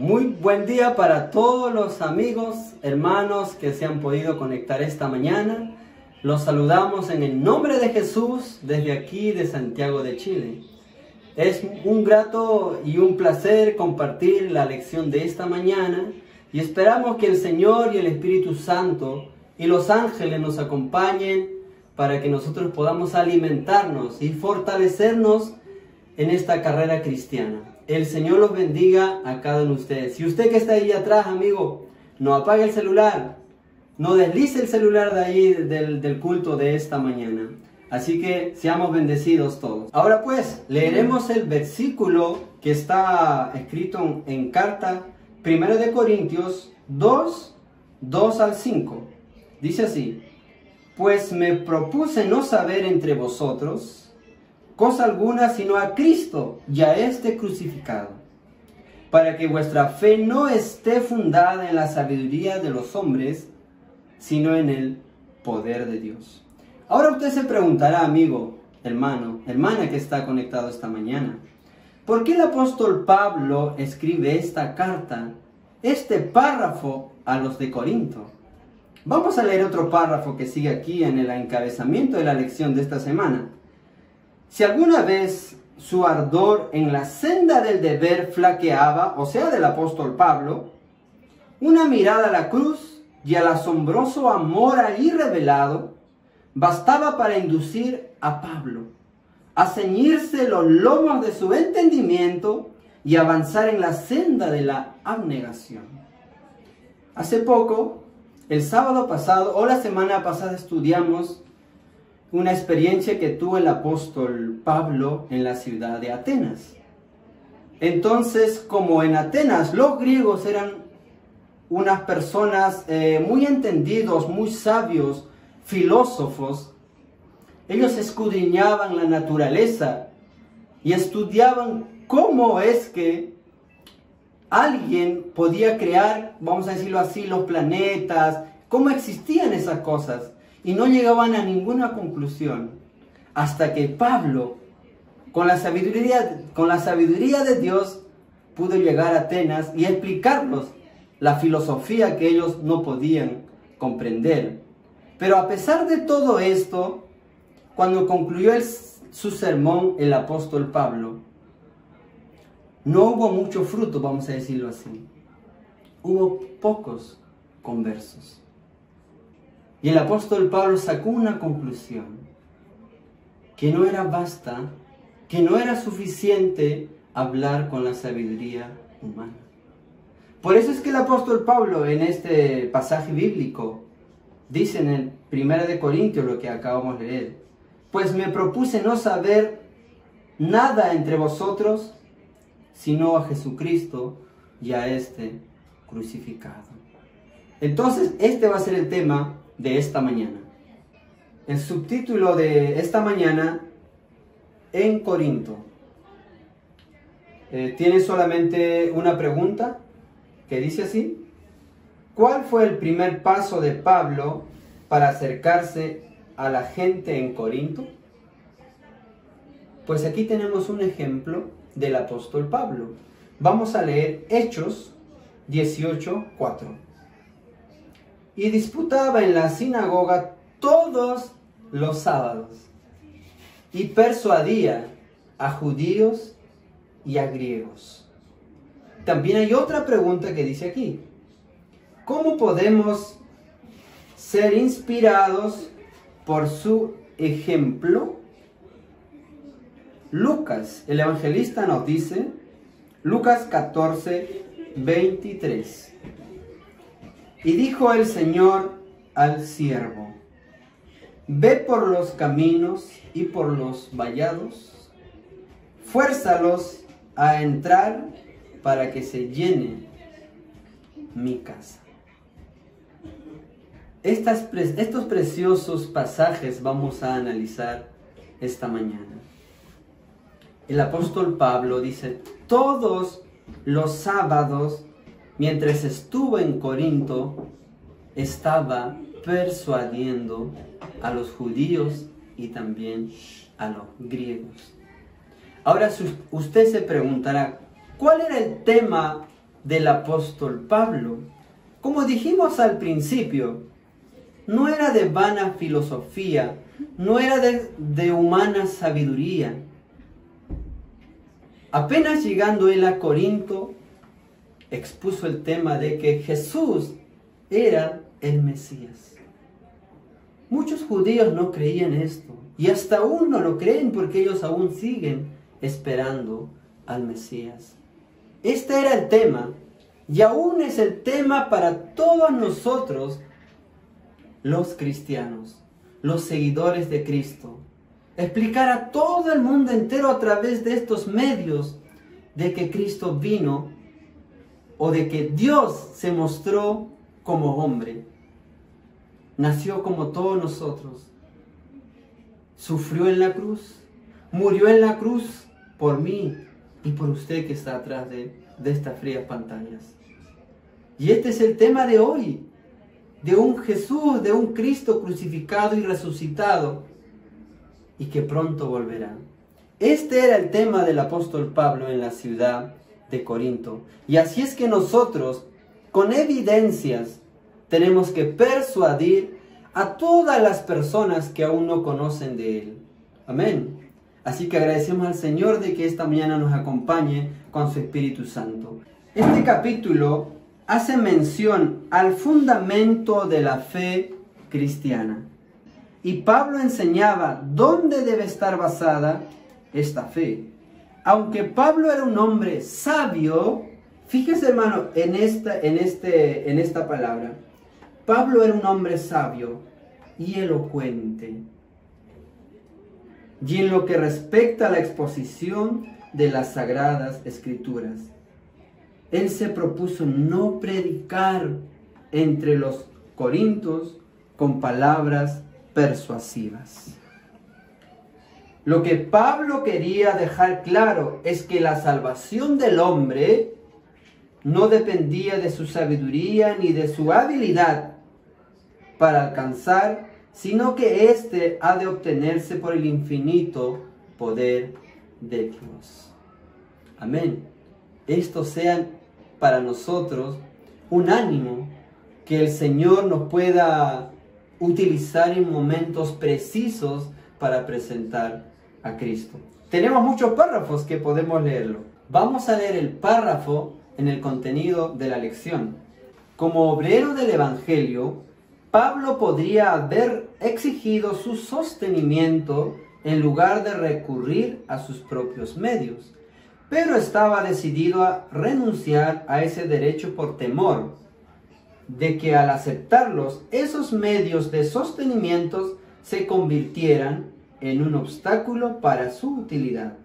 Muy buen día para todos los amigos, hermanos que se han podido conectar esta mañana. Los saludamos en el nombre de Jesús desde aquí de Santiago de Chile. Es un grato y un placer compartir la lección de esta mañana y esperamos que el Señor y el Espíritu Santo y los ángeles nos acompañen para que nosotros podamos alimentarnos y fortalecernos en esta carrera cristiana. El Señor los bendiga a cada uno de ustedes. Si usted que está ahí atrás, amigo, no apague el celular, no deslice el celular de ahí del culto de esta mañana. Así que seamos bendecidos todos. Ahora pues, leeremos el versículo que está escrito en carta 1 de Corintios 2, 2 al 5. Dice así: pues me propuse no saber entre vosotros cosa alguna sino a Cristo y a este crucificado, para que vuestra fe no esté fundada en la sabiduría de los hombres, sino en el poder de Dios. Ahora usted se preguntará, amigo, hermano, hermana que está conectado esta mañana, ¿por qué el apóstol Pablo escribe esta carta, este párrafo a los de Corinto? Vamos a leer otro párrafo que sigue aquí en el encabezamiento de la lección de esta semana. Si alguna vez su ardor en la senda del deber flaqueaba, o sea, del apóstol Pablo, una mirada a la cruz y al asombroso amor ahí revelado bastaba para inducir a Pablo a ceñirse los lomos de su entendimiento y avanzar en la senda de la abnegación. Hace poco, el sábado pasado o la semana pasada, estudiamos una experiencia que tuvo el apóstol Pablo en la ciudad de Atenas. Entonces, como en Atenas los griegos eran unas personas muy entendidos, muy sabios, filósofos, ellos escudriñaban la naturaleza y estudiaban cómo es que alguien podía crear, vamos a decirlo así, los planetas, cómo existían esas cosas. Y no llegaban a ninguna conclusión hasta que Pablo, con la sabiduría de Dios, pudo llegar a Atenas y explicarlos la filosofía que ellos no podían comprender. Pero a pesar de todo esto, cuando concluyó su sermón el apóstol Pablo, no hubo mucho fruto, vamos a decirlo así. Hubo pocos conversos. Y el apóstol Pablo sacó una conclusión, que no era basta, que no era suficiente hablar con la sabiduría humana. Por eso es que el apóstol Pablo en este pasaje bíblico dice en el 1 de Corintios lo que acabamos de leer: pues me propuse no saber nada entre vosotros, sino a Jesucristo y a este crucificado. Entonces, este va a ser el tema de esta mañana. El subtítulo de esta mañana: en Corinto. Tiene solamente una pregunta que dice así: ¿cuál fue el primer paso de Pablo para acercarse a la gente en Corinto? Pues aquí tenemos un ejemplo del apóstol Pablo. Vamos a leer Hechos 18:4. Y disputaba en la sinagoga todos los sábados, y persuadía a judíos y a griegos. También hay otra pregunta que dice aquí: ¿cómo podemos ser inspirados por su ejemplo? Lucas, el evangelista, nos dice, Lucas 14:23. Y dijo el Señor al siervo: ve por los caminos y por los vallados, fuérzalos a entrar para que se llene mi casa. Estos preciosos pasajes vamos a analizar esta mañana. El apóstol Pablo dice: todos los sábados, mientras estuvo en Corinto, estaba persuadiendo a los judíos y también a los griegos. Ahora usted se preguntará, ¿cuál era el tema del apóstol Pablo, como dijimos al principio, no era de vana filosofía, no era de humana sabiduría. Apenas llegando él a Corinto, expuso el tema de que Jesús era el Mesías. Muchos judíos no creían esto, y hasta aún no lo creen porque ellos aún siguen esperando al Mesías. Este era el tema, y aún es el tema para todos nosotros, los cristianos, los seguidores de Cristo. Explicar a todo el mundo entero a través de estos medios de que Cristo vino o de que Dios se mostró como hombre. Nació como todos nosotros. Sufrió en la cruz. Murió en la cruz por mí y por usted que está atrás de estas frías pantallas. Y este es el tema de hoy. De un Jesús, de un Cristo crucificado y resucitado. Y que pronto volverá. Este era el tema del apóstol Pablo en la ciudad de Corinto. Y así es que nosotros, con evidencias, tenemos que persuadir a todas las personas que aún no conocen de Él. Amén. Así que agradecemos al Señor de que esta mañana nos acompañe con su Espíritu Santo. Este capítulo hace mención al fundamento de la fe cristiana. Y Pablo enseñaba dónde debe estar basada esta fe. Aunque Pablo era un hombre sabio, fíjese hermano en esta palabra. Pablo era un hombre sabio y elocuente. Y en lo que respecta a la exposición de las Sagradas Escrituras, él se propuso no predicar entre los corintios con palabras persuasivas. Lo que Pablo quería dejar claro es que la salvación del hombre no dependía de su sabiduría ni de su habilidad para alcanzar, sino que éste ha de obtenerse por el infinito poder de Dios. Amén. Esto sea para nosotros un ánimo que el Señor nos pueda utilizar en momentos precisos para presentar a Cristo. Tenemos muchos párrafos que podemos leerlo. Vamos a leer el párrafo en el contenido de la lección. Como obrero del Evangelio, Pablo podría haber exigido su sostenimiento en lugar de recurrir a sus propios medios, pero estaba decidido a renunciar a ese derecho por temor de que al aceptarlos, esos medios de sostenimiento se convirtieran en un obstáculo para su utilidad.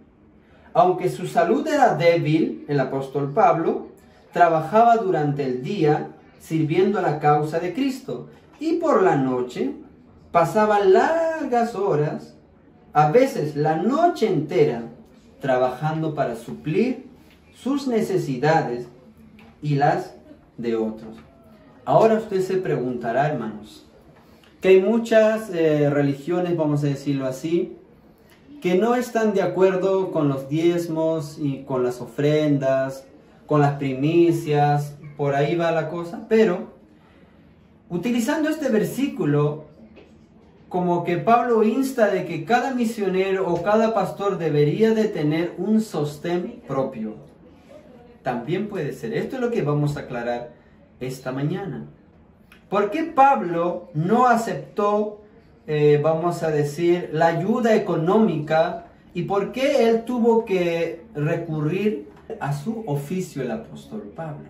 Aunque su salud era débil, el apóstol Pablo trabajaba durante el día sirviendo a la causa de Cristo y por la noche pasaba largas horas, a veces la noche entera, trabajando para suplir sus necesidades y las de otros. Ahora usted se preguntará, hermanos, que hay muchas religiones, vamos a decirlo así, que no están de acuerdo con los diezmos y con las ofrendas, con las primicias, por ahí va la cosa, pero utilizando este versículo, como que Pablo insta de que cada misionero o cada pastor debería de tener un sostén propio. También puede ser. Esto es lo que vamos a aclarar esta mañana. ¿Por qué Pablo no aceptó, vamos a decir, la ayuda económica? ¿Y por qué él tuvo que recurrir a su oficio, el apóstol Pablo?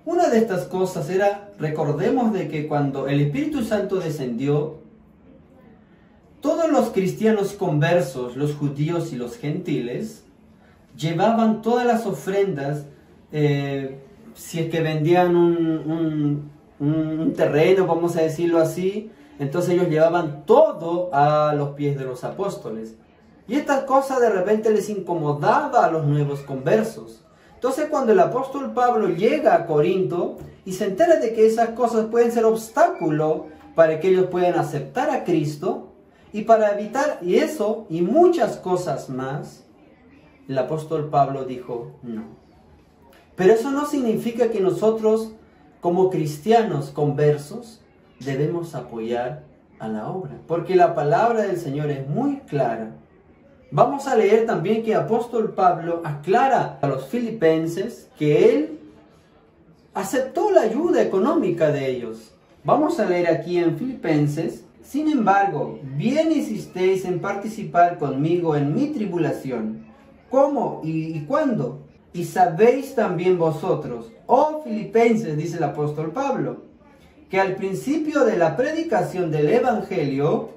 Una de estas cosas era, recordemos de que cuando el Espíritu Santo descendió, todos los cristianos conversos, los judíos y los gentiles, llevaban todas las ofrendas, si es que vendían un terreno, vamos a decirlo así, entonces ellos llevaban todo a los pies de los apóstoles. Y esta cosa de repente les incomodaba a los nuevos conversos. Entonces cuando el apóstol Pablo llega a Corinto y se entera de que esas cosas pueden ser obstáculo para que ellos puedan aceptar a Cristo, y para evitar eso y muchas cosas más, el apóstol Pablo dijo no. Pero eso no significa que nosotros, como cristianos conversos, debemos apoyar a la obra, porque la palabra del Señor es muy clara. Vamos a leer también que el apóstol Pablo aclara a los filipenses que él aceptó la ayuda económica de ellos. Vamos a leer aquí en Filipenses: sin embargo, bien hicisteis en participar conmigo en mi tribulación. ¿Cómo y cuándo? Y sabéis también vosotros, oh Filipenses, dice el apóstol Pablo, que al principio de la predicación del Evangelio,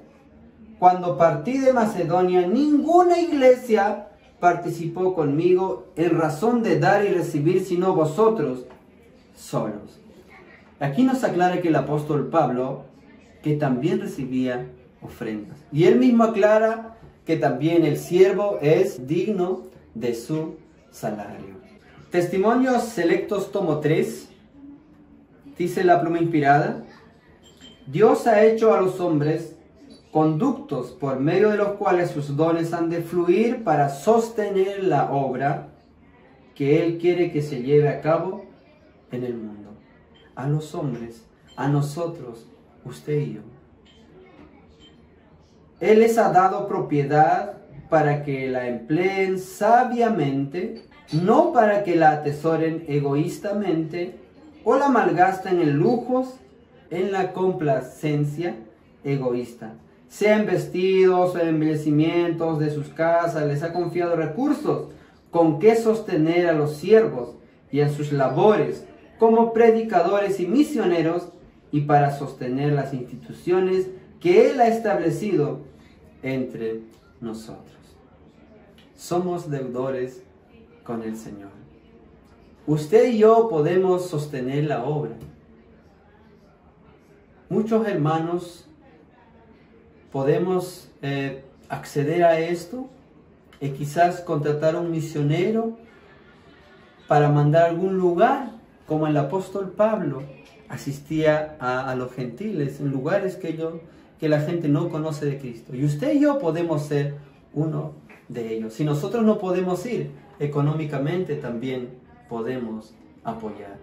cuando partí de Macedonia, ninguna iglesia participó conmigo en razón de dar y recibir, sino vosotros solos. Aquí nos aclara que el apóstol Pablo, que también recibía ofrendas. Y él mismo aclara que también el siervo es digno de su salario. Testimonios Selectos, tomo 3. Dice la pluma inspirada: Dios ha hecho a los hombres conductos por medio de los cuales sus dones han de fluir para sostener la obra que Él quiere que se lleve a cabo en el mundo. A los hombres, a nosotros, usted y yo. Él les ha dado propiedad para que la empleen sabiamente, no para que la atesoren egoístamente o la malgasten en lujos, en la complacencia egoísta. Sean vestidos o embellecimientos de sus casas, les ha confiado recursos con que sostener a los siervos y en sus labores como predicadores y misioneros, y para sostener las instituciones que Él ha establecido entre nosotros. Somos deudores con el Señor. Usted y yo podemos sostener la obra. Muchos hermanos podemos acceder a esto y quizás contratar a un misionero para mandar a algún lugar, como el apóstol Pablo asistía a los gentiles, en lugares que la gente no conoce de Cristo. Y usted y yo podemos ser uno de ellos. Si nosotros no podemos ir, económicamente también podemos apoyar.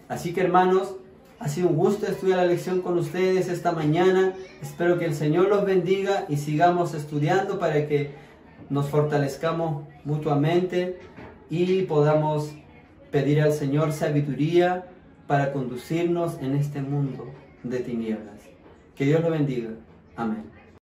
Así que, hermanos, ha sido un gusto estudiar la lección con ustedes esta mañana. Espero que el Señor los bendiga y sigamos estudiando para que nos fortalezcamos mutuamente y podamos pedir al Señor sabiduría para conducirnos en este mundo de tinieblas. Que Dios lo bendiga. Amén.